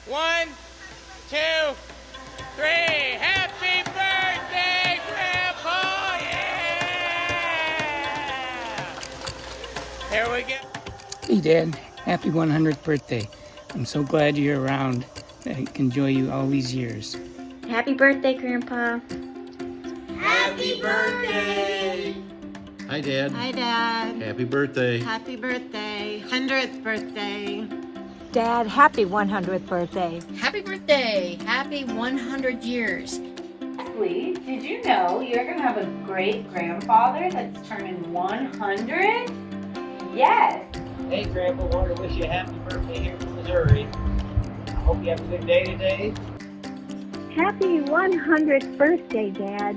1, 2, 3. Happy birthday, Grandpa! Yeah! Here we go. Hey, Dad. Happy 100th birthday. I'm so glad you're around. I can enjoy you all these years. Happy birthday, Grandpa. Happy birthday! Hi, Dad. Hi, Dad. Happy birthday. Happy birthday. 100th birthday. Dad, happy 100th birthday. Happy birthday. Happy 100 years. Leslie, did you know you're going to have a great-grandfather that's turning 100? Yes. Hey, Grandpa, want to wish you a happy birthday here from Missouri. I hope you have a good day today. Happy 100th birthday, Dad.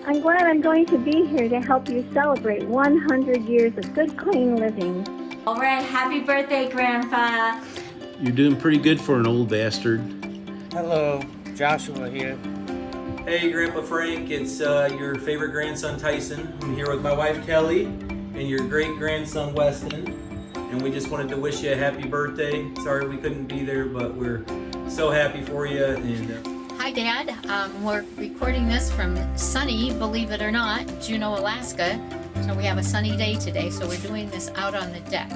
I'm glad I'm going to be here to help you celebrate 100 years of good, clean living. All right, happy birthday, Grandpa. You're doing pretty good for an old bastard. Hello, Joshua here. Hey, Grandpa Frank, it's your favorite grandson, Tyson. I'm here with my wife, Kelly, and your great-grandson, Weston. And we just wanted to wish you a happy birthday. Sorry we couldn't be there, but we're so happy for you. And Hi, Dad. We're recording this from sunny, believe it or not, Juneau, Alaska. So we have a sunny day today, so we're doing this out on the deck.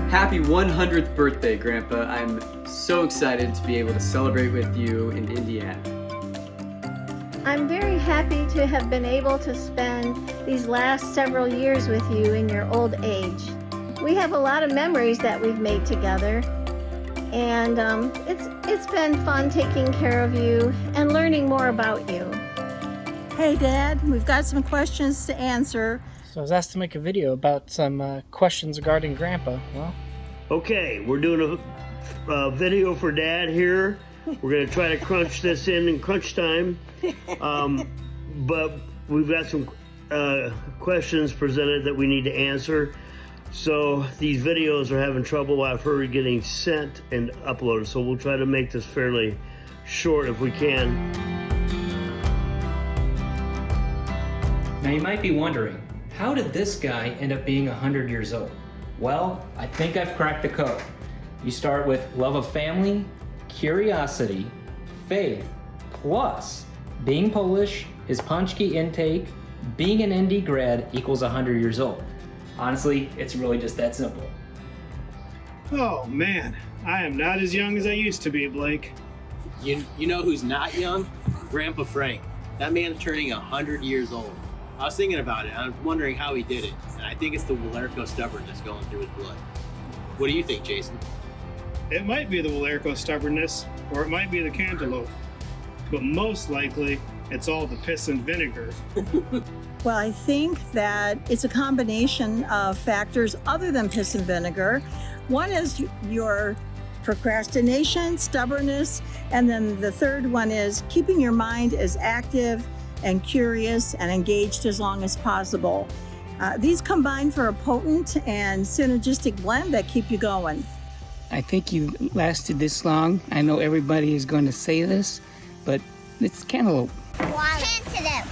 Happy 100th birthday, Grandpa. I'm so excited to be able to celebrate with you in Indiana. I'm very happy to have been able to spend these last several years with you in your old age. We have a lot of memories that we've made together, and it's been fun taking care of you and learning more about you. Hey, Dad, we've got some questions to answer. So I was asked to make a video about some questions regarding Grandpa. Well, okay, we're doing a video for Dad here. We're going to try to crunch this in crunch time. But we've got some questions presented that we need to answer. So these videos are having trouble, I've heard, getting sent and uploaded. So we'll try to make this fairly short if we can. Now you might be wondering, how did this guy end up being 100 years old? Well, I think I've cracked the code. You start with love of family, curiosity, faith, plus being Polish, his paczki intake, being an ND grad equals 100 years old. Honestly, it's really just that simple. Oh man, I am not as young as I used to be, Blake. You know who's not young? Grandpa Frank. That man's turning 100 years old. I was thinking about it, and I was wondering how he did it, and I think it's the Walerko stubbornness going through his blood. What do you think, Jason? It might be the Walerko stubbornness, or it might be the cantaloupe. But most likely, it's all the piss and vinegar. Well, I think that it's a combination of factors other than piss and vinegar. One is your procrastination, stubbornness, and then the third one is keeping your mind as active and curious and engaged as long as possible. These combine for a potent and synergistic blend that keep you going. I think you lasted this long. I know everybody is going to say this, but it's cantaloupe. Cantaloupe.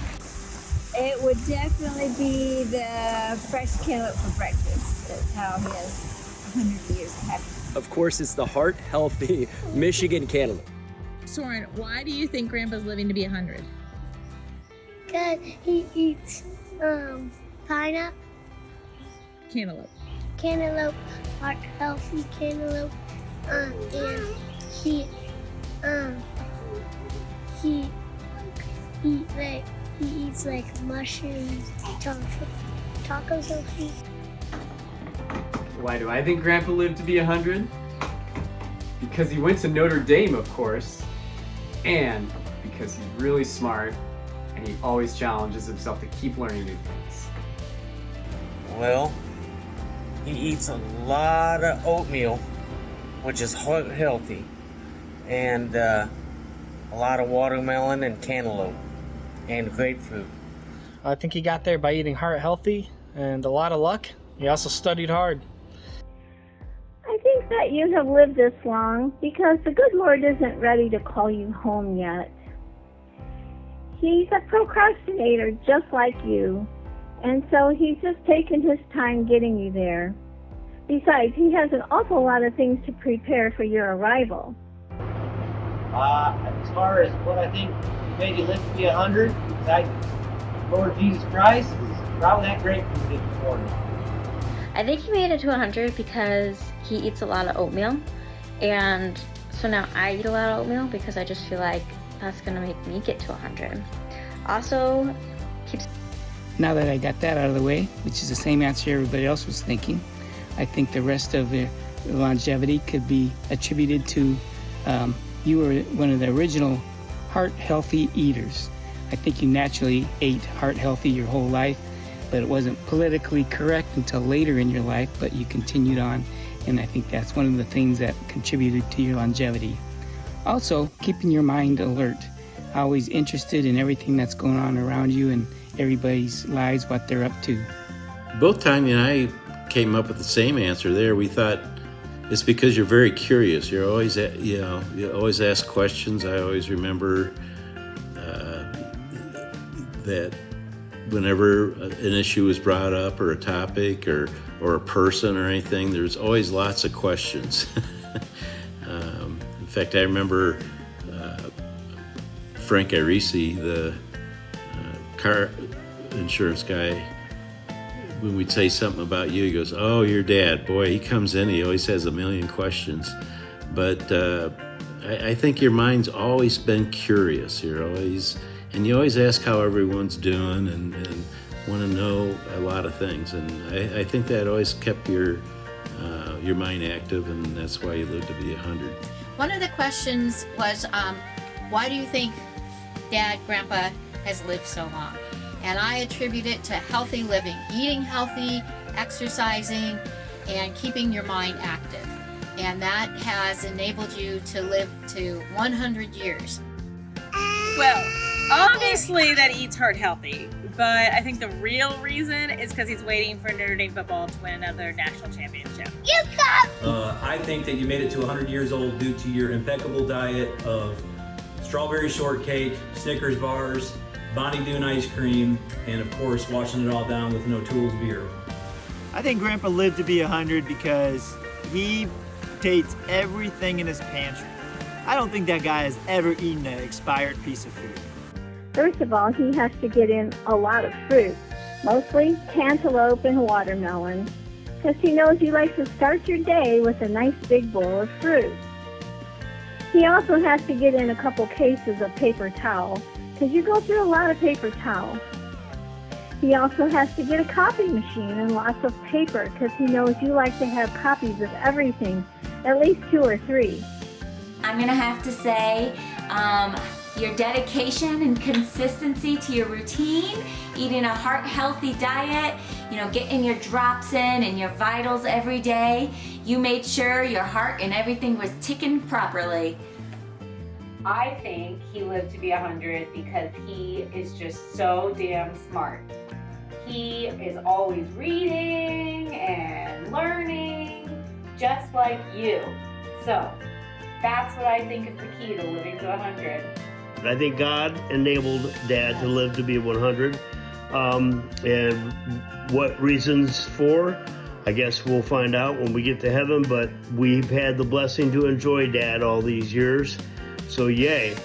It would definitely be the fresh cantaloupe for breakfast. That's how he has 100 years happy. Of course, it's the heart-healthy Michigan cantaloupe. Soren, why do you think Grandpa's living to be 100? Because he eats pineapple, Cantaloupe. heart healthy cantaloupe, and he eats like mushrooms, tacos healthy. Why do I think Grandpa lived to be 100? Because he went to Notre Dame, of course, and because he's really smart and he always challenges himself to keep learning new things. Well, he eats a lot of oatmeal, which is healthy, and a lot of watermelon and cantaloupe and grapefruit. I think he got there by eating heart healthy and a lot of luck. He also studied hard. I think that you have lived this long because the good Lord isn't ready to call you home yet. He's a procrastinator just like you, and so he's just taken his time getting you there. Besides, he has an awful lot of things to prepare for your arrival. As far as what I think made you live to be 100, Lord Jesus Christ is probably that grape we did before. I think he made it to 100 because he eats a lot of oatmeal, and so now I eat a lot of oatmeal because I just feel like that's gonna make me get to 100. Also, keeps. Now that I got that out of the way, which is the same answer everybody else was thinking, I think the rest of the longevity could be attributed to you were one of the original heart-healthy eaters. I think you naturally ate heart-healthy your whole life, but it wasn't politically correct until later in your life, but you continued on, and I think that's one of the things that contributed to your longevity. Also, keeping your mind alert, always interested in everything that's going on around you and everybody's lives, what they're up to. Both Tanya and I came up with the same answer there. We thought it's because you're very curious. You're always, you always ask questions. I always remember that whenever an issue was brought up or a topic or a person or anything, there's always lots of questions. In fact, I remember Frank Irisi, the car insurance guy, when we'd say something about you, he goes, "Oh, your dad, boy, he comes in, he always has a million questions." But I think your mind's always been curious. You always ask how everyone's doing and want to know a lot of things. And I think that always kept your mind active, and that's why you lived to be 100. One of the questions was, why do you think Dad, Grandpa has lived so long? And I attribute it to healthy living, eating healthy, exercising, and keeping your mind active. And that has enabled you to live to 100 years. Well, obviously that he eats heart healthy, but I think the real reason is because he's waiting for Notre Dame football to win another national championship. I think that you made it to 100 years old due to your impeccable diet of strawberry shortcake, Snickers bars, Bonnie Doon ice cream, and of course washing it all down with No Tools beer. I think Grandpa lived to be 100 because he takes everything in his pantry. I don't think that guy has ever eaten an expired piece of food. First of all, he has to get in a lot of fruit, mostly cantaloupe and watermelon, because he knows you like to start your day with a nice big bowl of fruit. He also has to get in a couple cases of paper towel, because you go through a lot of paper towel. He also has to get a copy machine and lots of paper, because he knows you like to have copies of everything, at least 2 or 3. I'm gonna have to say your dedication and consistency to your routine, eating a heart-healthy diet, getting your drops in and your vitals every day. You made sure your heart and everything was ticking properly. I think he lived to be 100 because he is just so damn smart. He is always reading and learning, just like you. So that's what I think is the key to living to 100. I think God enabled Dad to live to be 100. And what reasons for? I guess we'll find out when we get to heaven, but we've had the blessing to enjoy Dad all these years. So yay.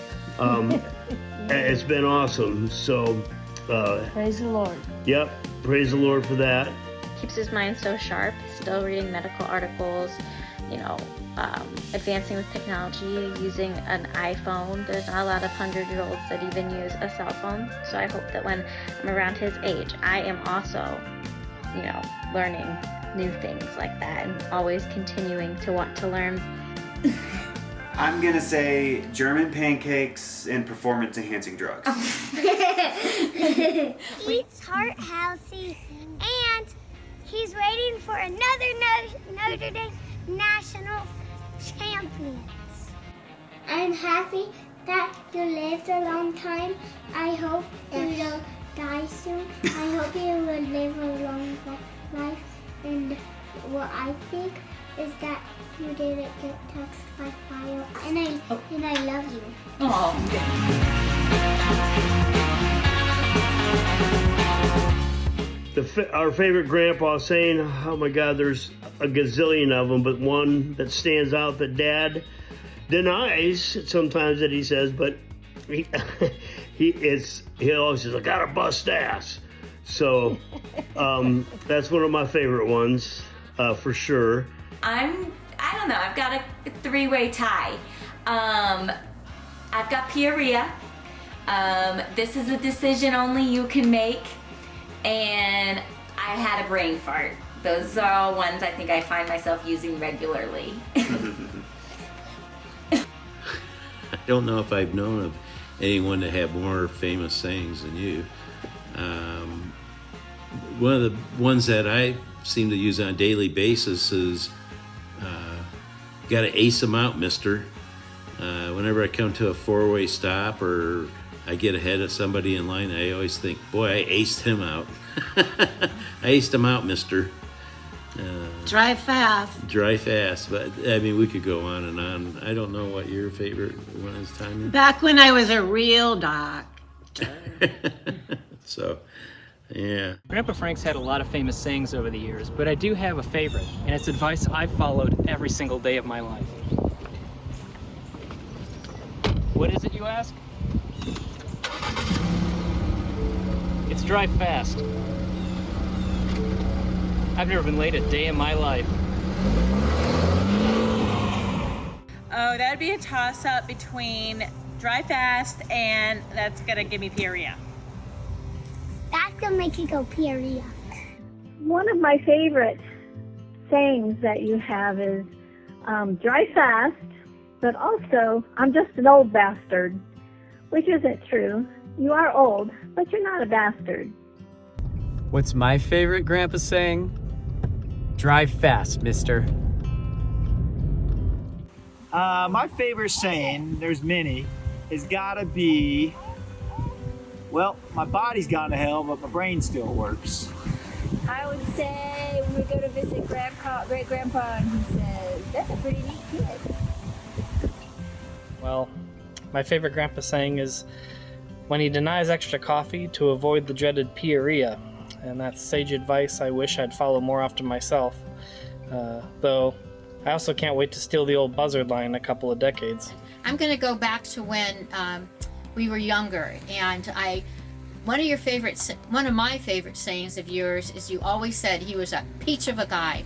It's been awesome. So Praise the Lord. Yep, praise the Lord for that. Keeps his mind so sharp, still reading medical articles, advancing with technology, using an iPhone. There's not a lot of 100-year-olds that even use a cell phone. So I hope that when I'm around his age, I am also, learning new things like that and always continuing to want to learn. I'm gonna say German pancakes and performance-enhancing drugs. Eats heart healthy, and he's waiting for another Notre Dame national champions. I'm happy that you lived a long time. I hope you will die soon. I hope you will live a long life. And what I think is that you didn't get touched by fire. And I love you. Our favorite grandpa saying, oh my God, there's a gazillion of them, but one that stands out that Dad denies sometimes that he says, but he he always says, I gotta bust ass. So that's one of my favorite ones for sure. I don't know, I've got a three-way tie. I've got Pioria. This is a decision only you can make, and I had a brain fart. Those are all ones I think I find myself using regularly. I don't know if I've known of anyone to have more famous sayings than you. One of the ones that I seem to use on a daily basis is, gotta ace them out, mister. Whenever I come to a four-way stop or I get ahead of somebody in line, I always think, boy, I aced him out. I aced him out, mister. Drive fast. Drive fast. But, I mean, we could go on and on. I don't know what your favorite one is, Tanya. Back when I was a real doctor. So, yeah. Grandpa Frank's had a lot of famous sayings over the years, but I do have a favorite, and it's advice I've followed every single day of my life. What is it, you ask? It's drive fast. I've never been late a day in my life. Oh, that'd be a toss-up between drive fast and that's gonna give me Pioria. That's gonna make you go Pioria. One of my favorite sayings that you have is drive fast, but also I'm just an old bastard, which isn't true. You are old, but you're not a bastard. What's my favorite grandpa saying? Drive fast, mister. My favorite saying, there's many, has gotta be, well, my body's gone to hell, but my brain still works. I would say when we go to visit great grandpa and he says, that's a pretty neat kid. Well, my favorite grandpa saying is when he denies extra coffee to avoid the dreaded Pioria. And that's sage advice I wish I'd follow more often myself. Though I also can't wait to steal the old buzzard line in a couple of decades. I'm going to go back to when we were younger, and one of my favorite sayings of yours is you always said he was a peach of a guy.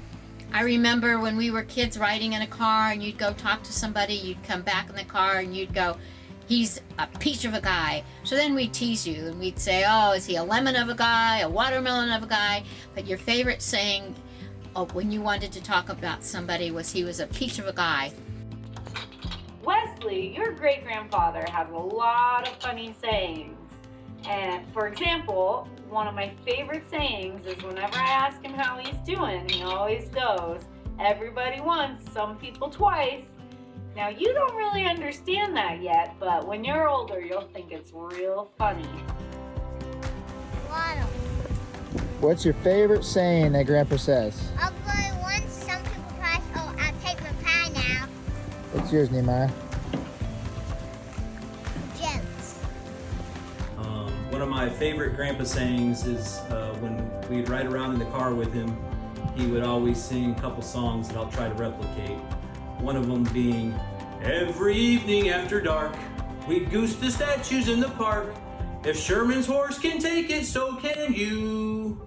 I remember when we were kids riding in a car and you'd go talk to somebody, you'd come back in the car and you'd go, he's a peach of a guy. So then we'd tease you and we'd say, oh, is he a lemon of a guy, a watermelon of a guy? But your favorite saying when you wanted to talk about somebody was he was a peach of a guy. Wesley, your great-grandfather has a lot of funny sayings. And for example, one of my favorite sayings is whenever I ask him how he's doing, he always goes, everybody once, some people twice. Now, you don't really understand that yet, but when you're older, you'll think it's real funny. What's your favorite saying that Grandpa says? Ugly once, some people twice. Oh, I'll take my pie now. What's yours, Nehemiah? Jokes. One of my favorite grandpa sayings is when we'd ride around in the car with him, he would always sing a couple songs that I'll try to replicate. One of them being, every evening after dark, we'd goose the statues in the park. If Sherman's horse can take it, so can you.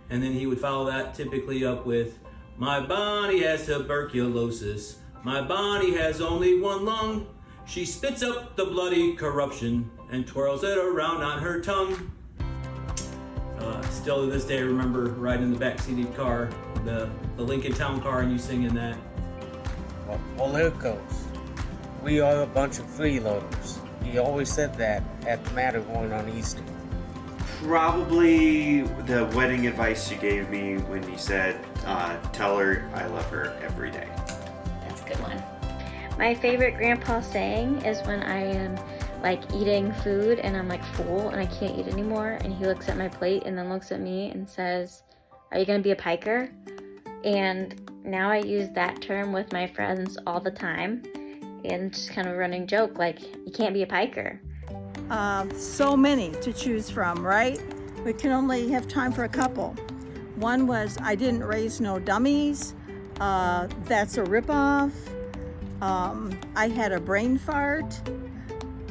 And then he would follow that typically up with, my Bonnie has tuberculosis. My Bonnie has only one lung. She spits up the bloody corruption and twirls it around on her tongue. Still to this day, I remember riding in the backseated car, the Lincoln Town car, and you singing that. Walerkos. We are a bunch of freeloaders. He always said that at the Matterhorn on Easter. Probably the wedding advice you gave me when you said, tell her I love her every day. That's a good one. My favorite grandpa saying is when I am like eating food and I'm like full and I can't eat anymore, and he looks at my plate and then looks at me and says, are you gonna be a piker? And now I use that term with my friends all the time, and just kind of a running joke, like, you can't be a piker. So many to choose from, right? We can only have time for a couple. One was, I didn't raise no dummies. That's a ripoff. I had a brain fart.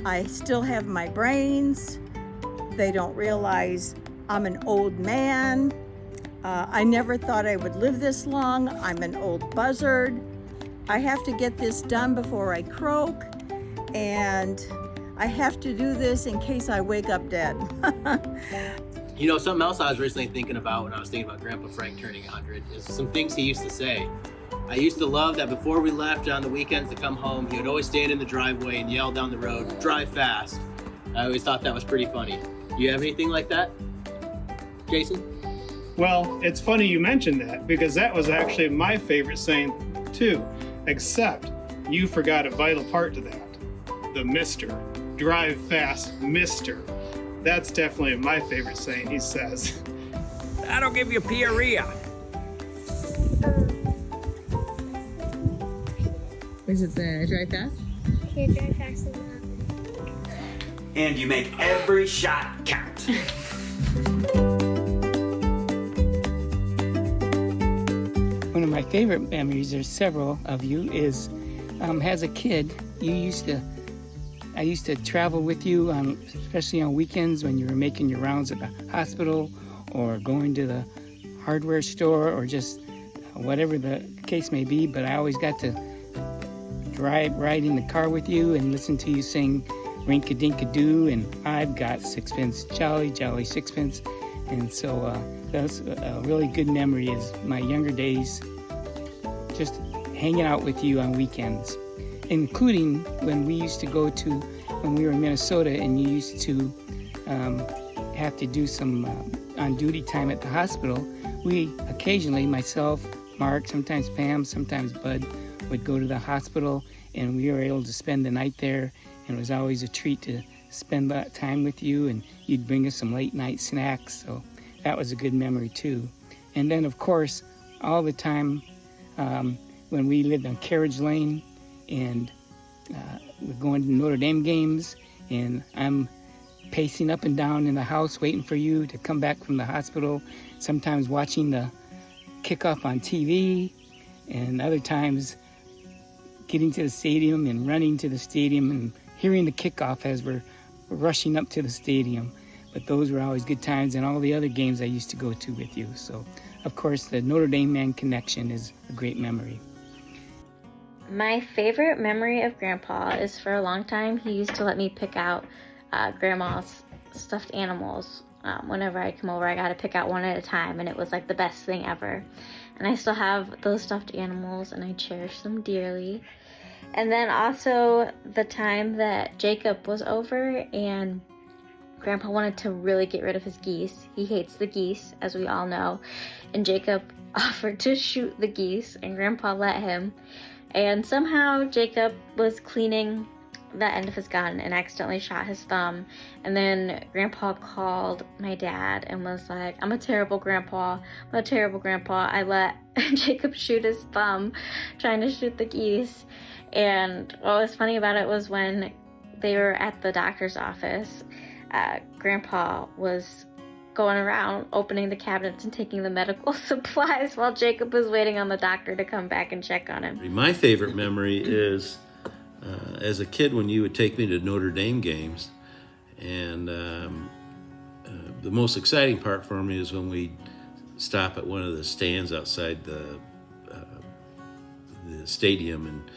I still have my brains. They don't realize I'm an old man. I never thought I would live this long. I'm an old buzzard. I have to get this done before I croak, and I have to do this in case I wake up dead. You know, something else I was recently thinking about when I was thinking about Grandpa Frank turning 100 is some things he used to say. I used to love that before we left on the weekends to come home, he would always stand in the driveway and yell down the road, "Drive fast." I always thought that was pretty funny. Do you have anything like that, Jason? Well, it's funny you mentioned that because that was actually my favorite saying too, except you forgot a vital part to that. The Mr. Drive fast, Mr. That's definitely my favorite saying he says. That'll give you PREA. Was it the drive fast? Yeah, drive fast enough. And you make every shot count. One of my favorite memories, there's several of you, is as a kid, I used to travel with you, especially on weekends when you were making your rounds at the hospital or going to the hardware store or just whatever the case may be, but I always got to ride in the car with you and listen to you sing Rink-a-Dink-a-Doo and I've got sixpence, jolly, jolly sixpence. And so that's a really good memory is my younger days just hanging out with you on weekends, including when we used to go to, when we were in Minnesota and you used to have to do some on-duty time at the hospital. We occasionally, myself, Mark, sometimes Pam, sometimes Bud, would go to the hospital and we were able to spend the night there, and it was always a treat to spend that time with you, and you'd bring us some late night snacks, so that was a good memory too. And then of course, all the time when we lived on Carriage Lane and we're going to Notre Dame games, and I'm pacing up and down in the house waiting for you to come back from the hospital, sometimes watching the kickoff on TV, and other times getting to the stadium and running to the stadium and hearing the kickoff as we're rushing up to the stadium. But those were always good times, and all the other games I used to go to with you. So, of course, the Notre Dame man connection is a great memory. My favorite memory of Grandpa is for a long time, he used to let me pick out Grandma's stuffed animals. Whenever I come over, I got to pick out one at a time, and it was like the best thing ever. And I still have those stuffed animals, and I cherish them dearly. And then also the time that Jacob was over and Grandpa wanted to really get rid of his geese. He hates the geese, as we all know. And Jacob offered to shoot the geese, and Grandpa let him. And somehow Jacob was cleaning the end of his gun and accidentally shot his thumb. And then Grandpa called my dad and was like, I'm a terrible grandpa. I'm a terrible grandpa. I let Jacob shoot his thumb trying to shoot the geese. And what was funny about it was when they were at the doctor's office, Grandpa was going around opening the cabinets and taking the medical supplies while Jacob was waiting on the doctor to come back and check on him. My favorite memory is as a kid when you would take me to Notre Dame games, and the most exciting part for me is when we stop at one of the stands outside the stadium, and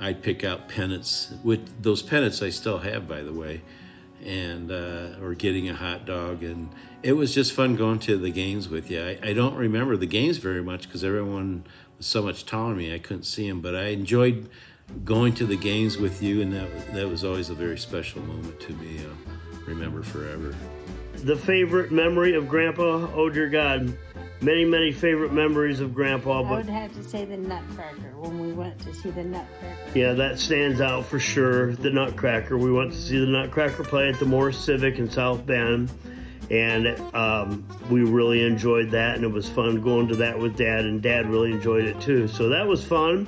I'd pick out pennants. With those pennants I still have, by the way, and or getting a hot dog, and it was just fun going to the games with you. I don't remember the games very much because everyone was so much taller than me, I couldn't see them, but I enjoyed going to the games with you, and that was always a very special moment to me. I'll remember forever. The favorite memory of Grandpa, oh dear God, many, many favorite memories of Grandpa. I would have to say the Nutcracker, when we went to see the Nutcracker. Yeah, that stands out for sure, the Nutcracker. We went to see the Nutcracker play at the Morris Civic in South Bend, and we really enjoyed that, and it was fun going to that with Dad, and Dad really enjoyed it too. So that was fun.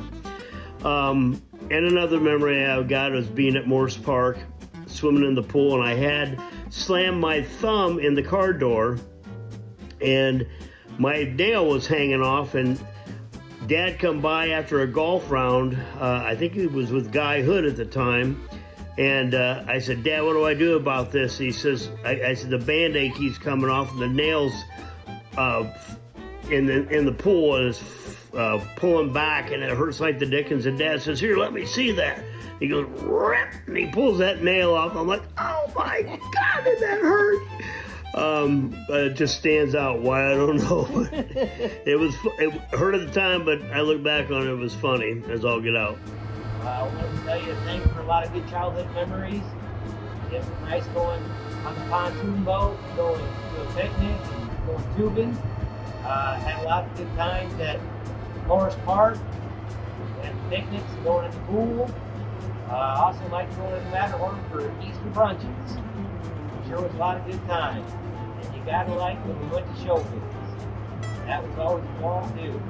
And another memory I've got is being at Morris Park, swimming in the pool, and I had slammed my thumb in the car door, and my nail was hanging off, and Dad come by after a golf round. I think he was with Guy Hood at the time. And I said, Dad, what do I do about this? He says, I said, the Band-Aid keeps coming off and the nails in the pool is pulling back and it hurts like the dickens. And Dad says, here, let me see that. He goes, rip, and he pulls that nail off. I'm like, oh my God, did that hurt? But it just stands out. Why, I don't know. It hurt at the time, but I look back on it, it was funny as all get out. I want to tell you thanks for a lot of good childhood memories. It was nice going on the pontoon boat, going to a picnic, and going tubing. Had a lot of good times at Morris Park, and picnics, and going to the pool. Also liked going to the Matterhorn for Easter brunches. Sure was a lot of good times. And you gotta like when we went to show business. That was always a long do.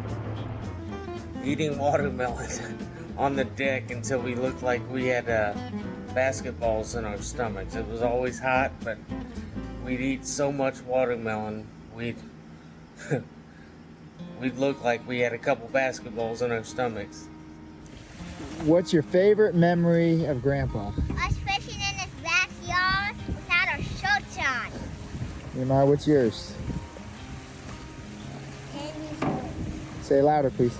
Eating watermelon on the deck until we looked like we had basketballs in our stomachs. It was always hot, but we'd eat so much watermelon, we'd look like we had a couple basketballs in our stomachs. What's your favorite memory of Grandpa? Us fishing in his backyard without our shorts on. Nehemiah, what's yours? Say it louder, please.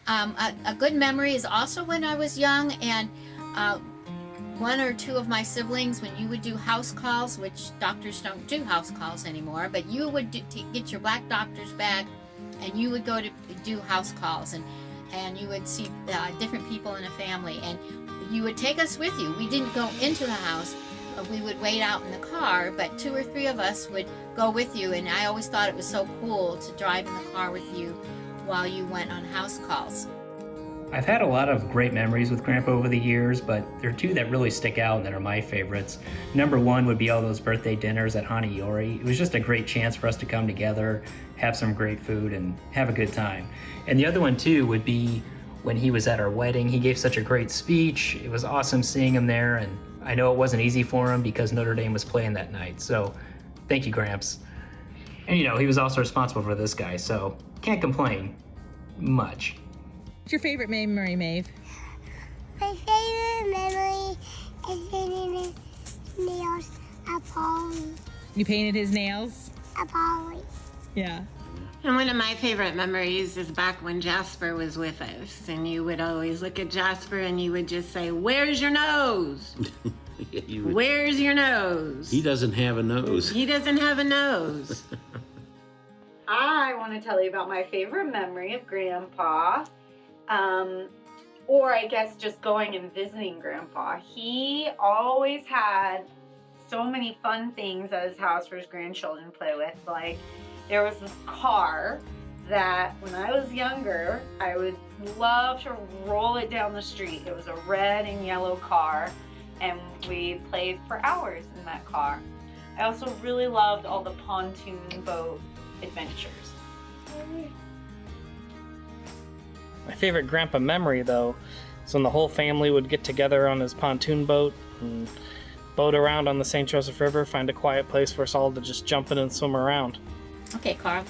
A good memory is also when I was young and one or two of my siblings, when you would do house calls, which doctors don't do house calls anymore, but you would get your black doctor's bag and you would go to do house calls and you would see different people in a family and you would take us with you. We didn't go into the house, but we would wait out in the car, but 2 or 3 of us would go with you, and I always thought it was so cool to drive in the car with you while you went on house calls. I've had a lot of great memories with Grandpa over the years, but there are 2 that really stick out and that are my favorites. Number 1 would be all those birthday dinners at Hanayori. It was just a great chance for us to come together, have some great food, and have a good time. And the other one too would be when he was at our wedding. He gave such a great speech. It was awesome seeing him there, and I know it wasn't easy for him because Notre Dame was playing that night. So thank you, Gramps. And he was also responsible for this guy, so can't complain much. What's your favorite memory, Maeve? My favorite memory is painting his nails up Polly. You painted his nails? Up Polly. Yeah. And one of my favorite memories is back when Jasper was with us, and you would always look at Jasper and you would just say, "Where's your nose? Where's your nose?" He doesn't have a nose. He doesn't have a nose. I want to tell you about my favorite memory of Grandpa. Or I guess just going and visiting Grandpa. He always had so many fun things at his house for his grandchildren to play with. Like, there was this car that when I was younger, I would love to roll it down the street. It was a red and yellow car, and we played for hours in that car. I also really loved all the pontoon boat adventures. My favorite Grandpa memory, though, is when the whole family would get together on his pontoon boat and boat around on the St. Joseph River, find a quiet place for us all to just jump in and swim around. Okay, Carl.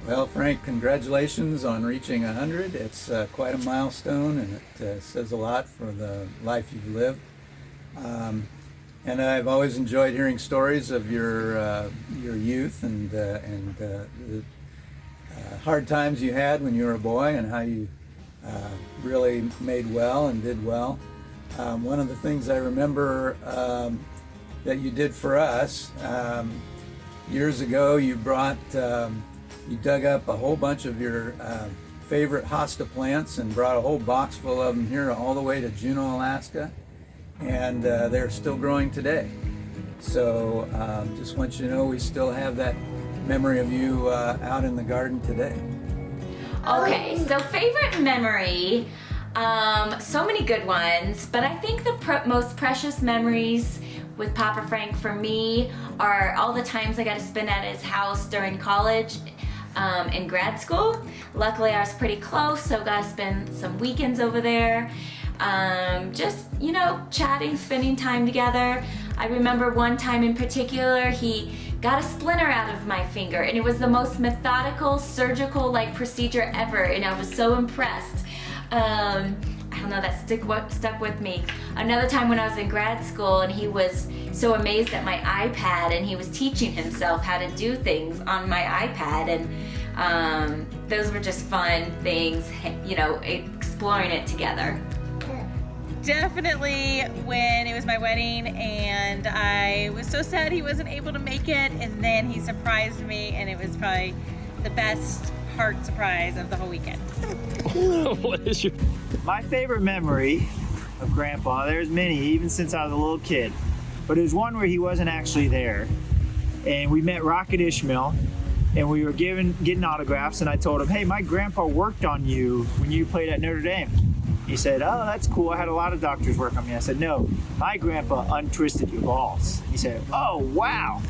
Well, Frank, congratulations on reaching 100. It's quite a milestone, and it says a lot for the life you've lived. And I've always enjoyed hearing stories of your youth and the hard times you had when you were a boy, and how you really made well and did well. One of the things I remember that you did for us years ago, you dug up a whole bunch of your favorite hosta plants and brought a whole box full of them here all the way to Juneau, Alaska, and they're still growing today. So just want you to know we still have that memory of you out in the garden today. Okay, so favorite memory, so many good ones, but I think the most precious memories with Papa Frank for me are all the times I got to spend at his house during college and grad school. Luckily I was pretty close, so got to spend some weekends over there. Just, chatting, spending time together. I remember one time in particular, he got a splinter out of my finger, and it was the most methodical surgical like procedure ever, and I was so impressed. I don't know, that stuck with me. Another time when I was in grad school, and he was so amazed at my iPad, and he was teaching himself how to do things on my iPad, and those were just fun things, you know, exploring it together. Definitely when it was my wedding and I was so sad he wasn't able to make it, and then he surprised me, and it was probably the best heart surprise of the whole weekend. What is your... My favorite memory of Grandpa, there's many, even since I was a little kid, but it was one where he wasn't actually there. And we met Rocket Ishmael, and we were getting autographs, and I told him, hey, my grandpa worked on you when you played at Notre Dame. He said, oh, that's cool. I had a lot of doctors work on me. I said, no, my grandpa untwisted your balls. He said, oh, wow.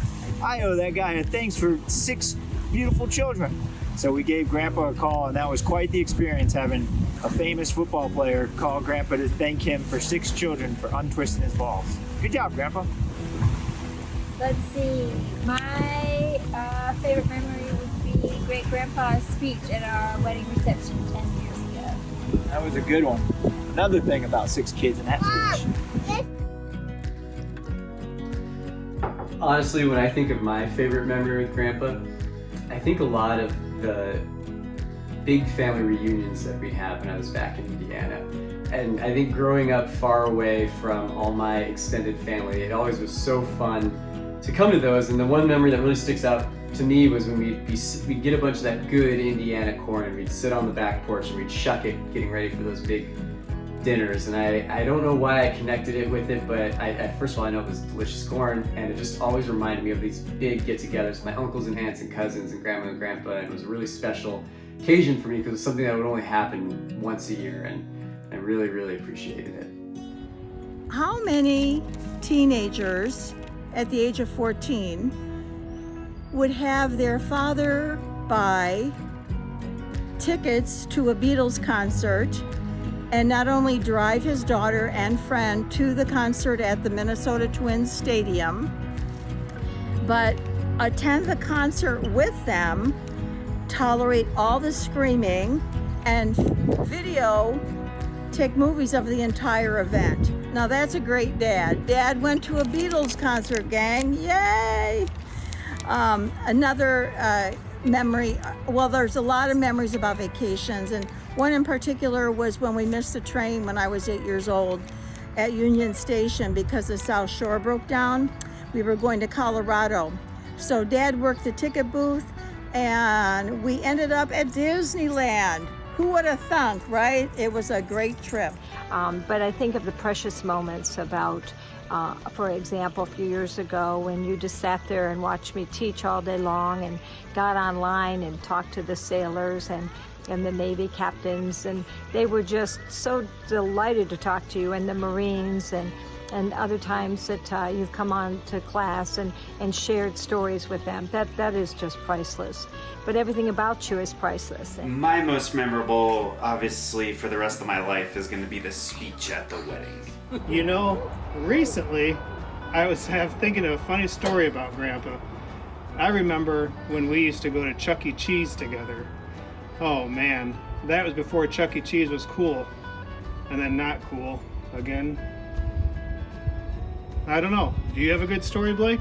I owe that guy a thanks for 6 beautiful children. So we gave Grandpa a call, and that was quite the experience, having a famous football player call Grandpa to thank him for 6 children for untwisting his balls. Good job, Grandpa. Let's see. My favorite memory would be Great Grandpa's speech at our wedding reception 10 years ago. That was a good one. Another thing about 6 kids in that speech. Honestly, when I think of my favorite memory with Grandpa, I think a lot of the big family reunions that we have when I was back in Indiana. And I think growing up far away from all my extended family, it always was so fun to come to those. And the one memory that really sticks out to me was when we'd get a bunch of that good Indiana corn, and we'd sit on the back porch and we'd shuck it, getting ready for those big dinners. And I don't know why I connected it with it, but first of all, I know it was delicious corn, and it just always reminded me of these big get-togethers with my uncles and aunts and cousins and grandma and grandpa, and it was a really special occasion for me because it was something that would only happen once a year, and I really, really appreciated it. How many teenagers at the age of 14 would have their father buy tickets to a Beatles concert and not only drive his daughter and friend to the concert at the Minnesota Twins Stadium, but attend the concert with them, tolerate all the screaming, and take movies of the entire event? Now that's a great dad. Dad went to a Beatles concert, gang, yay! Another memory, well, there's a lot of memories about vacations, and one in particular was when we missed the train when I was 8 years old at Union Station because the South Shore broke down. We were going to Colorado. So Dad worked the ticket booth, and we ended up at Disneyland. Who would have thunk, right? It was a great trip. But I think of the precious moments about, for example, a few years ago when you just sat there and watched me teach all day long and got online and talked to the sailors and the Navy captains, and they were just so delighted to talk to you, and the Marines, and other times that you've come on to class and shared stories with them. That is just priceless. But everything about you is priceless. My most memorable, obviously, for the rest of my life is going to be the speech at the wedding. You know, recently I was thinking of a funny story about Grandpa. I remember when we used to go to Chuck E. Cheese together. Oh man, that was before Chuck E. Cheese was cool, and then not cool again. I don't know. Do you have a good story, Blake?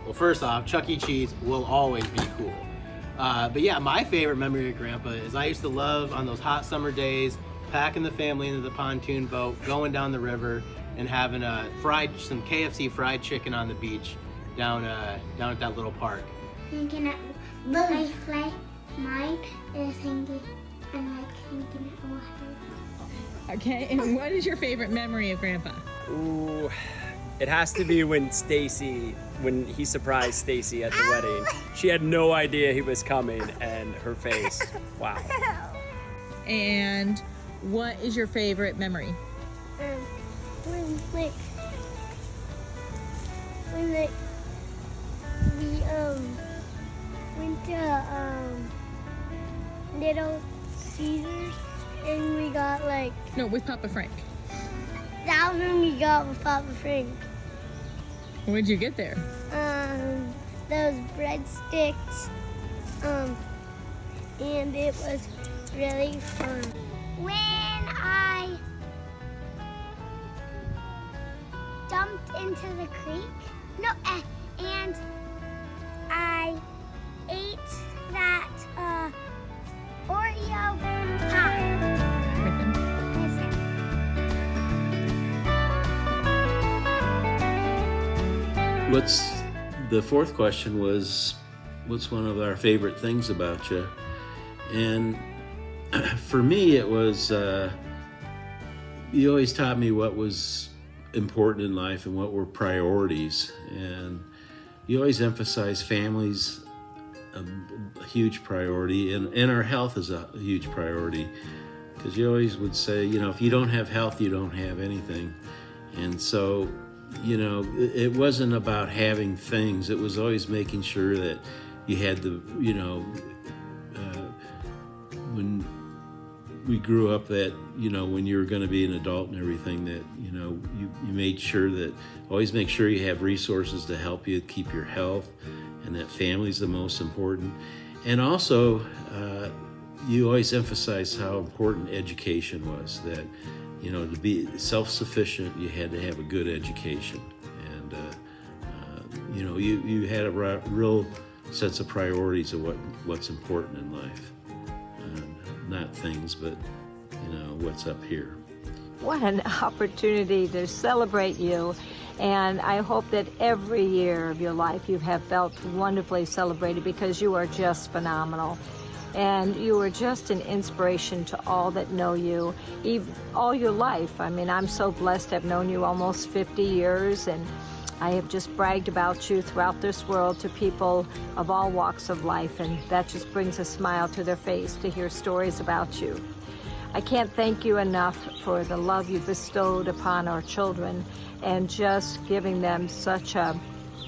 Well, first off, Chuck E. Cheese will always be cool. But yeah, my favorite memory of Grandpa is I used to love on those hot summer days, packing the family into the pontoon boat, going down the river, and having some KFC fried chicken on the beach down at that little park. Thinking mine is hanging. I like hanging at water. Okay, and what is your favorite memory of Grandpa? Ooh, it has to be when he surprised Stacy at the wedding. She had no idea he was coming, and her face, wow. And what is your favorite memory? When we went to Little Caesars and we got No, with Papa Frank. That was when we got with Papa Frank. When did you get there? those breadsticks, and it was really fun. When I dumped into the creek, and I ate that Oreo pie. The fourth question was, what's one of our favorite things about you? And for me, it was, you always taught me what was important in life and what were priorities. And you always emphasize families, a huge priority, and our health is a huge priority. Because you always would say, if you don't have health, you don't have anything. And so, it wasn't about having things. It was always making sure that you had the, when we grew up, that, when you were going to be an adult and everything, that, you made sure that, always make sure you have resources to help you keep your health, and that family's the most important. And also, you always emphasize how important education was, that, to be self-sufficient, you had to have a good education. And, you had a real sense of priorities of what's important in life. Not things, but, what's up here. What an opportunity to celebrate you. And I hope that every year of your life you have felt wonderfully celebrated, because you are just phenomenal. And you are just an inspiration to all that know you, all your life. I mean, I'm so blessed to have known you almost 50 years, and I have just bragged about you throughout this world to people of all walks of life, and that just brings a smile to their face to hear stories about you. I can't thank you enough for the love you bestowed upon our children, and just giving them such a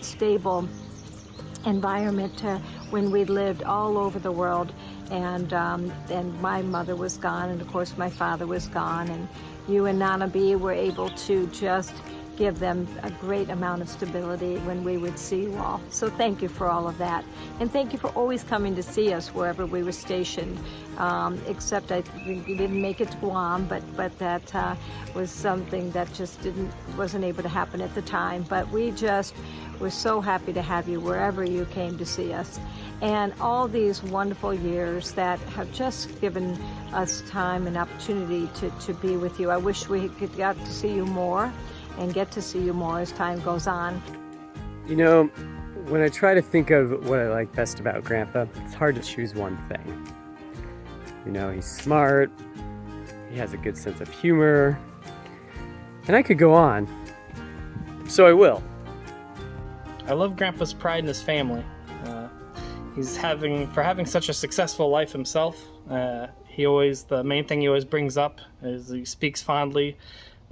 stable environment when we lived all over the world. And my mother was gone, and of course my father was gone, and you and Nana B were able to just give them a great amount of stability when we would see you all. So thank you for all of that. And thank you for always coming to see us wherever we were stationed, except I think you didn't make it to Guam, but that was something that just wasn't able to happen at the time. But we just were so happy to have you wherever you came to see us. And all these wonderful years that have just given us time and opportunity to be with you. I wish we could get to see you more, and get to see you more as time goes on. When I try to think of what I like best about Grandpa, it's hard to choose one thing. He's smart, he has a good sense of humor, and I could go on, so I will. I love Grandpa's pride in his family. For having such a successful life himself, the main thing he always brings up is he speaks fondly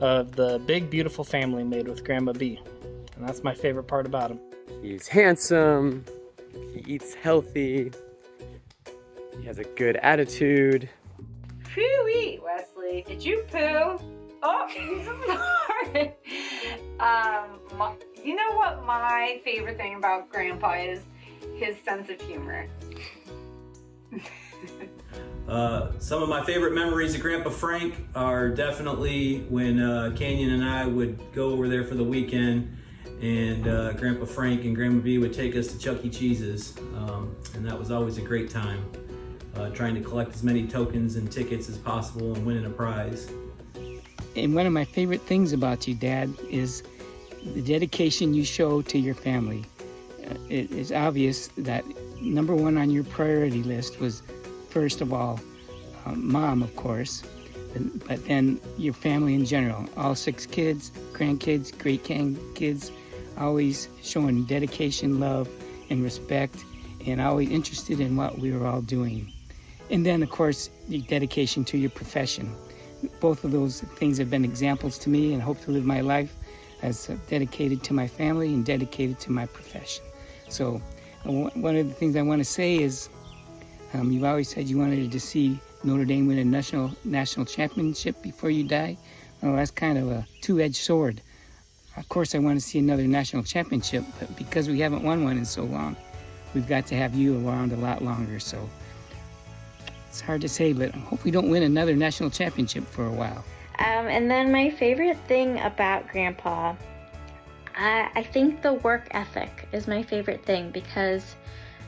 of the big, beautiful family made with Grandma B. And that's my favorite part about him. He's handsome, he eats healthy, he has a good attitude. Phew-wee, Wesley, did you poo? Oh, you just farted. You know what my favorite thing about Grandpa is? His sense of humor. Some of my favorite memories of Grandpa Frank are definitely when Canyon and I would go over there for the weekend, and Grandpa Frank and Grandma B would take us to Chuck E. Cheese's, and that was always a great time, trying to collect as many tokens and tickets as possible and winning a prize. And one of my favorite things about you, Dad, is the dedication you show to your family. It is obvious that number one on your priority list was, first of all, Mom, of course, but then your family in general. All 6 kids, grandkids, great-grandkids, always showing dedication, love, and respect, and always interested in what we were all doing. And then, of course, the dedication to your profession. Both of those things have been examples to me, and hope to live my life as dedicated to my family and dedicated to my profession. So one of the things I want to say is, you've always said you wanted to see Notre Dame win a national championship before you die. Well, that's kind of a two-edged sword. Of course, I want to see another national championship, but because we haven't won one in so long, we've got to have you around a lot longer. So it's hard to say, but I hope we don't win another national championship for a while. And then my favorite thing about Grandpa, I think the work ethic is my favorite thing, because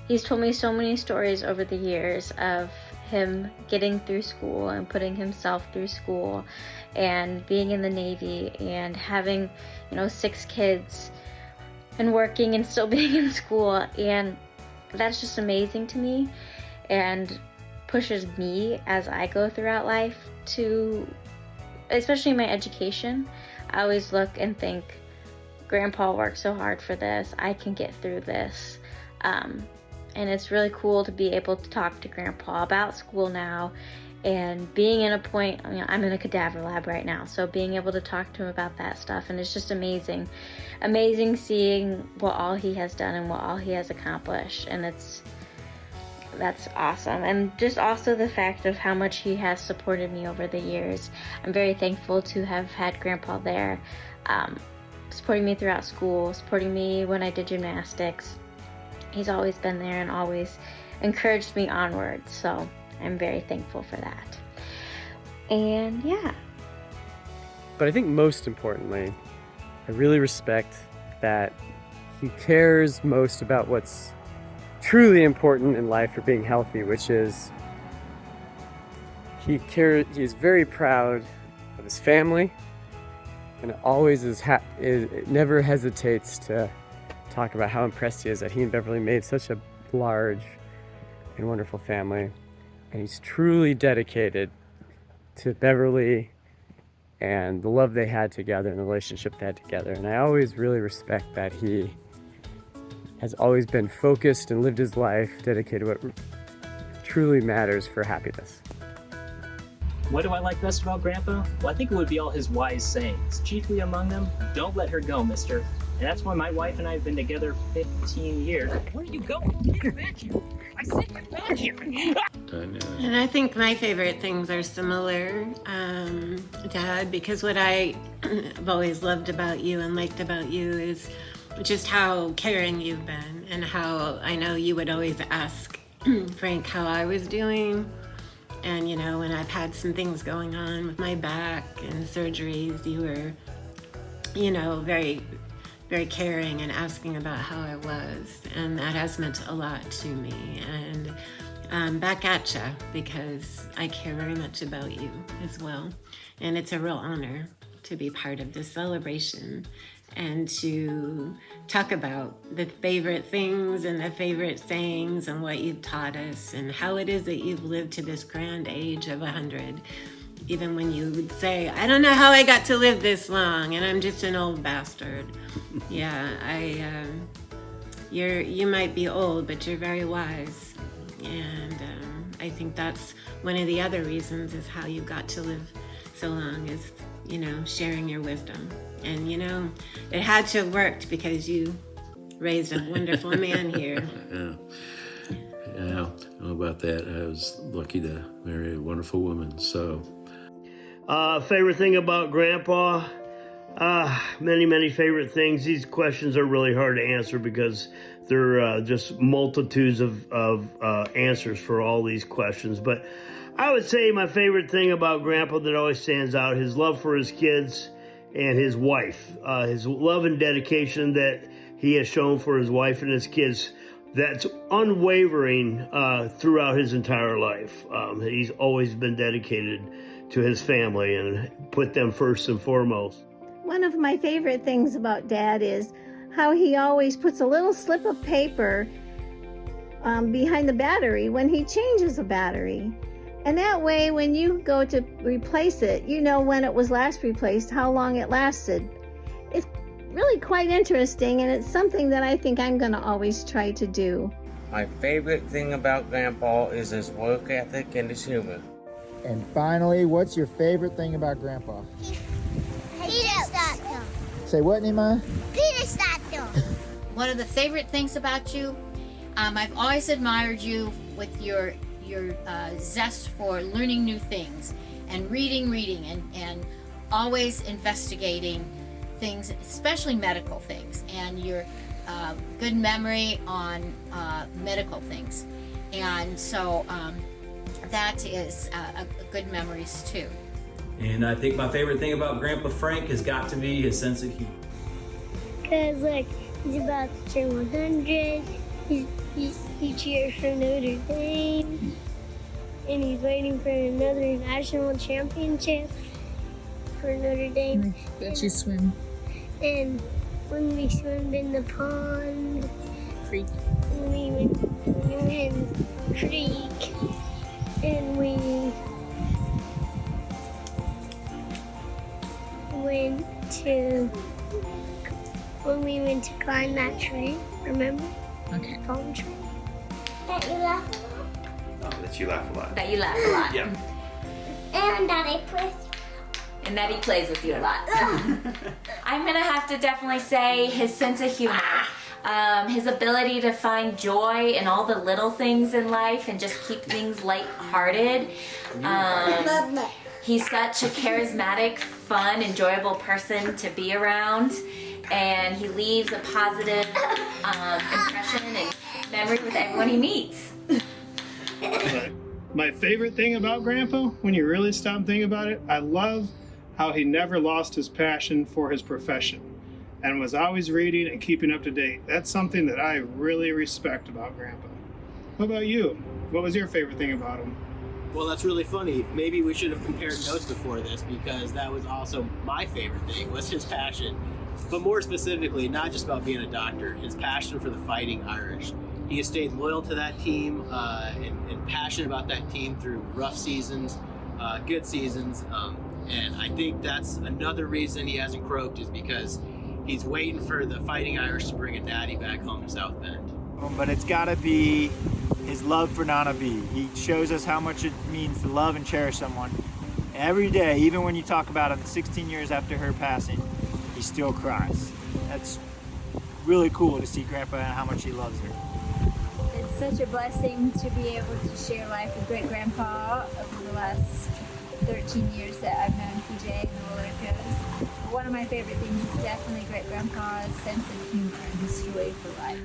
he's told me so many stories over the years of him getting through school and putting himself through school and being in the Navy and having, 6 kids and working and still being in school. And that's just amazing to me and pushes me as I go throughout life to, especially my education. I always look and think, Grandpa worked so hard for this, I can get through this. And it's really cool to be able to talk to Grandpa about school now, and being in a point, I'm in a cadaver lab right now, so being able to talk to him about that stuff, and it's just amazing seeing what all he has done and what all he has accomplished, and that's awesome. And just also the fact of how much he has supported me over the years. I'm very thankful to have had Grandpa there, supporting me throughout school, supporting me when I did gymnastics. He's always been there and always encouraged me onward, so I'm very thankful for that. And yeah. But I think most importantly, I really respect that he cares most about what's truly important in life for being healthy, which is he is very proud of his family, and always never hesitates to talk about how impressed he is that he and Beverly made such a large and wonderful family. And he's truly dedicated to Beverly and the love they had together and the relationship they had together. And I always really respect that he has always been focused and lived his life dedicated to what truly matters for happiness. What do I like best about Grandpa? Well, I think it would be all his wise sayings. Chiefly among them, don't let her go, mister. And that's why my wife and I have been together 15 years. Where are you going? Get back here. I said get back here. And I think my favorite things are similar, Dad, because what I've always loved about you and liked about you is just how caring you've been, and how I know you would always ask Frank how I was doing. And, when I've had some things going on with my back and surgeries, you were, very, very caring and asking about how I was. And that has meant a lot to me. And back at ya, because I care very much about you as well. And it's a real honor to be part of this celebration and to talk about the favorite things and the favorite sayings and what you've taught us and how it is that you've lived to this grand age of 100. Even when you would say, I don't know how I got to live this long and I'm just an old bastard. Yeah, you might be old, but you're very wise. And I think that's one of the other reasons is how you got to live so long is, sharing your wisdom. And, it had to have worked because you raised a wonderful man here. Yeah, I don't know about that. I was lucky to marry a wonderful woman, so. Favorite thing about Grandpa? Many favorite things. These questions are really hard to answer because there are just multitudes of answers for all these questions. But I would say my favorite thing about Grandpa that always stands out, his love for his kids and his wife, his love and dedication that he has shown for his wife and his kids, that's unwavering throughout his entire life. He's always been dedicated to his family and put them first and foremost. One of my favorite things about Dad is how he always puts a little slip of paper behind the battery when he changes a battery. And that way, when you go to replace it, you know when it was last replaced, how long it lasted. It's really quite interesting, and it's something that I think I'm going to always try to do. My favorite thing about Grandpa is his work ethic and his humor. And finally, what's your favorite thing about Grandpa? Peter Stato. Say what, Nima? Peter Stato. One of the favorite things about you, I've always admired you with your zest for learning new things and reading and always investigating things, especially medical things, and your good memory on medical things. And so that is a good memories too. And I think my favorite thing about Grandpa Frank has got to be his sense of humor. Because, like, he's about to turn 100. He cheers for Notre Dame. And he's waiting for another national championship for Notre Dame. Bet you swim. And when we swam in the pond. Creek. We went in the creek. And we when we went to climb that tree, remember? Okay. Palm tree. That you laugh a lot. Oh, that you laugh a lot. That you laugh a lot. Yeah. And that I plays. And that he plays with you a lot. I'm gonna have to definitely say his sense of humor. His ability to find joy in all the little things in life and just keep things lighthearted. He's such a charismatic, fun, enjoyable person to be around, and he leaves a positive impression and memory with everyone he meets. My favorite thing about Grandpa, when you really stop and think about it, I love how he never lost his passion for his profession and was always reading and keeping up to date. That's something that I really respect about Grandpa. What about you? What was your favorite thing about him? Well, that's really funny. Maybe we should have compared notes before this, because that was also my favorite thing, was his passion. But more specifically, not just about being a doctor, his passion for the Fighting Irish. He has stayed loyal to that team and passionate about that team through rough seasons, good seasons. And I think that's another reason he hasn't croaked, is because he's waiting for the Fighting Irish to bring a daddy back home to South Bend. But it's got to be his love for Nana B. He shows us how much it means to love and cherish someone. Every day, even when you talk about him 16 years after her passing, he still cries. That's really cool to see Grandpa and how much he loves her. It's such a blessing to be able to share life with Great Grandpa over the last 13 years that I've known PJ and the Walerkos. One of my favorite things is definitely Great Grandpa's sense of humor and his joy for life.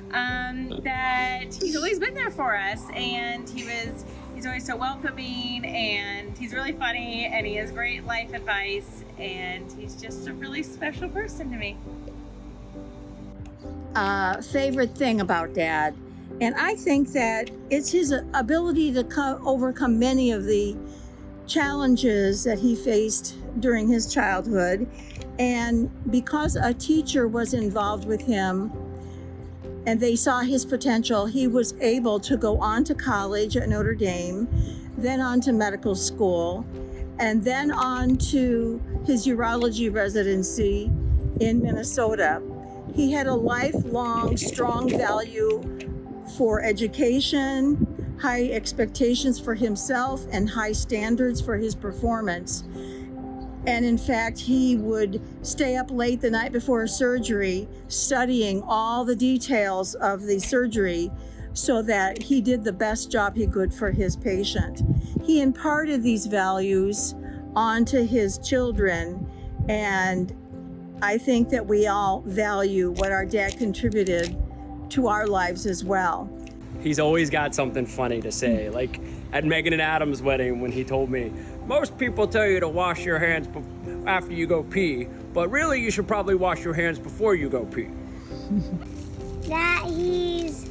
That he's always been there for us, and he's always so welcoming, and he's really funny, and he has great life advice, and he's just a really special person to me. Favorite thing about Dad, and I think that it's his ability to overcome many of the challenges that he faced during his childhood. And because a teacher was involved with him and they saw his potential, he was able to go on to college at Notre Dame, then on to medical school, and then on to his urology residency in Minnesota. He had a lifelong, strong value for education, high expectations for himself, and high standards for his performance. And in fact, he would stay up late the night before a surgery, studying all the details of the surgery so that he did the best job he could for his patient. He imparted these values onto his children, and I think that we all value what our dad contributed to our lives as well. He's always got something funny to say, like at Megan and Adam's wedding when he told me, most people tell you to wash your hands after you go pee, but really you should probably wash your hands before you go pee. That he's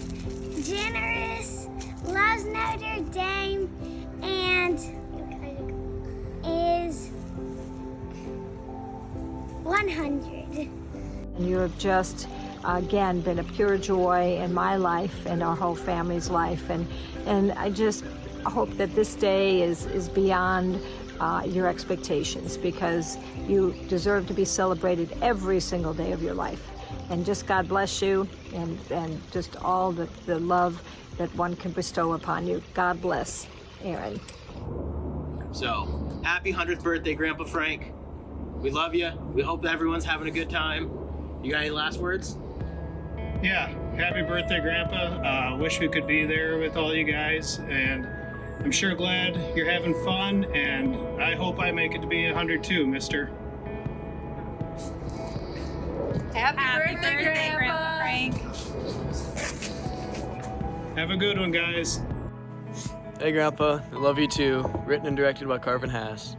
generous, loves Notre Dame, and is 100. You have just, again, been a pure joy in my life and our whole family's life. And I just hope that this day is beyond your expectations, because you deserve to be celebrated every single day of your life. And just God bless you, and just all the love that one can bestow upon you. God bless, Aaron. So, happy 100th birthday, Grandpa Frank. We love you. We hope that everyone's having a good time. You got any last words? Yeah, happy birthday, Grandpa. Wish we could be there with all you guys, and I'm sure glad you're having fun, and I hope I make it to be 100 too, mister. Happy birthday, Grandpa Frank. Have a good one, guys. Hey, Grandpa. I love you too. Written and directed by Carvin Haas.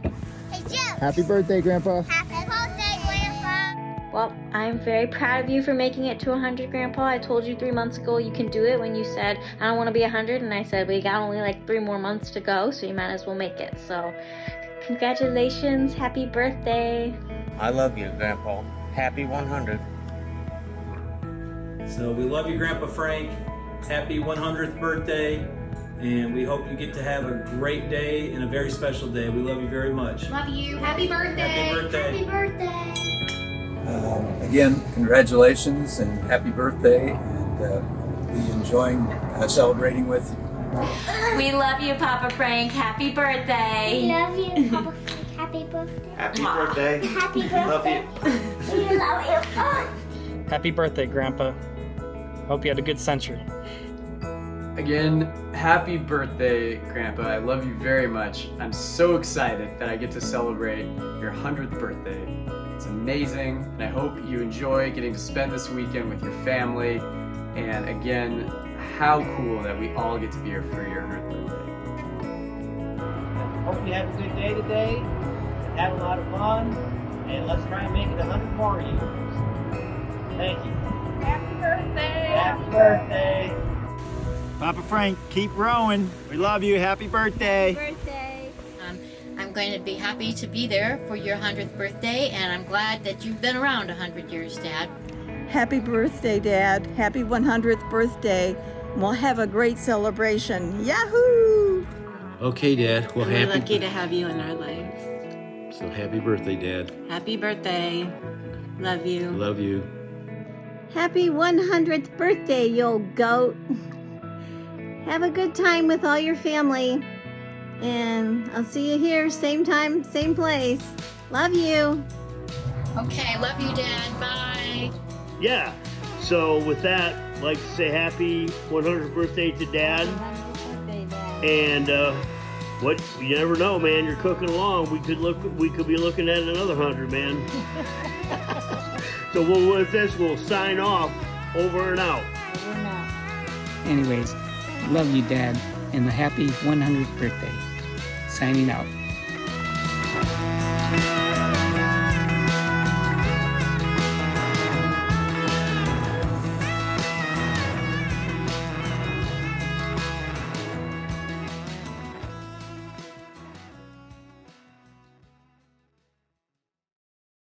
Hey, Joe. Happy birthday, Grandpa. Happy birthday, Grandpa. Well, I'm very proud of you for making it to 100, Grandpa. I told you 3 months ago you can do it when you said, I don't want to be 100, and I said, we got only like 3 more months to go, so you might as well make it. So, congratulations. Happy birthday. I love you, Grandpa. Happy 100. So we love you, Grandpa Frank. Happy 100th birthday. And we hope you get to have a great day and a very special day. We love you very much. Love you. Happy birthday. Happy birthday. Happy birthday. Again, congratulations and happy birthday, and be enjoying celebrating with you. We love you, Papa Frank. Happy birthday. We love you, Papa Frank. Happy birthday. Happy birthday. Happy birthday. Love you. We love you. Happy birthday, Grandpa. Hope you had a good century. Again, happy birthday, Grandpa. I love you very much. I'm so excited that I get to celebrate your 100th birthday. It's amazing, and I hope you enjoy getting to spend this weekend with your family. And again, how cool that we all get to be here for your 100th birthday. Hope you have a good day today, have a lot of fun, and let's try and make it 100 more years. Thank you. Happy birthday. Happy birthday. Papa Frank, keep rowing. We love you. Happy birthday. Birthday. I'm going to be happy to be there for your 100th birthday, and I'm glad that you've been around 100 years, Dad. Happy birthday, Dad. Happy 100th birthday. We'll have a great celebration. Yahoo! Okay, Dad. Well, We're happy. lucky to have you in our lives. So happy birthday, Dad. Happy birthday. Love you. Love you. Happy 100th birthday, you old goat. Have a good time with all your family. And I'll see you here, same time, same place. Love you. Okay, love you, Dad. Bye. Yeah. So with that, I'd like to say happy 100th birthday to Dad. And what you never know, man. You're cooking along. We could be looking at another 100, man. So with this, we'll sign off. Over and out. Anyways, love you, Dad, and the happy 100th birthday. Signing out.